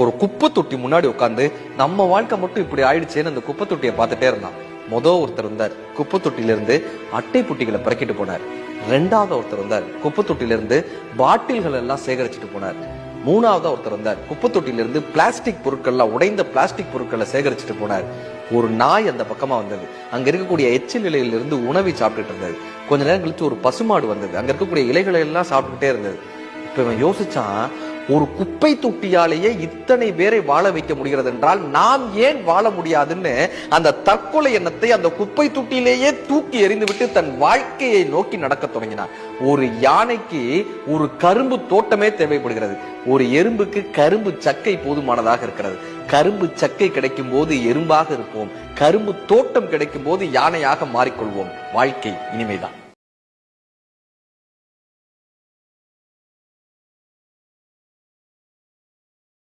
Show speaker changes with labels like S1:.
S1: ஒரு குப்பை தொட்டி முன்னாடி உட்காந்து நம்ம வாழ்க்கை மட்டும் இப்படி ஆயிடுச்சேன்னு அந்த குப்பை தொட்டியை பார்த்துட்டே இருந்தான். ஒருத்தர் வந்தார், குப்பை தொட்டிலிருந்து அட்டை புட்டிகளை பிறக்கிட்டு போனார். ரெண்டாவது ஒருத்தர் வந்தார், குப்பை தொட்டிலிருந்து பாட்டில்கள் எல்லாம் சேகரிச்சுட்டு போனார். மூணாவதா ஒருத்தர் வந்தார், குப்பை தொட்டிலிருந்து பிளாஸ்டிக் பொருட்கள்லாம் உடைந்த பிளாஸ்டிக் பொருட்களை சேகரிச்சுட்டு போனார். ஒரு நாய் அந்த பக்கமா வந்தது, அங்க இருக்கக்கூடிய எச்சில் இலையிலிருந்து உணவை சாப்பிட்டுட்டு இருந்தது. கொஞ்ச நேரம் கழிச்சு ஒரு பசுமாடு வந்தது, அங்க இருக்கக்கூடிய இலைகளை எல்லாம் சாப்பிட்டுட்டே இருந்தது. இப்ப இவன் யோசிச்சான், ஒரு குப்பை தொட்டியாலேயே இத்தனை பேரை வாழ வைக்க முடிகிறது என்றால் நாம் ஏன் வாழ முடியாதுன்னு அந்த தற்கொலை எண்ணத்தை அந்த குப்பை தொட்டியிலேயே தூக்கி எறிந்து விட்டு தன் வாழ்க்கையை நோக்கி நடக்க தொடங்கினார். ஒரு யானைக்கு ஒரு கரும்பு தோட்டமே தேவைப்படுகிறது, ஒரு எறும்புக்கு கரும்பு சக்கை போதுமானதாக இருக்கிறது. கரும்பு சக்கை கிடைக்கும் போது எறும்பாக இருப்போம், கரும்பு தோட்டம் கிடைக்கும் போது யானையாக மாறிக்கொள்வோம். வாழ்க்கை இனிமைதான்.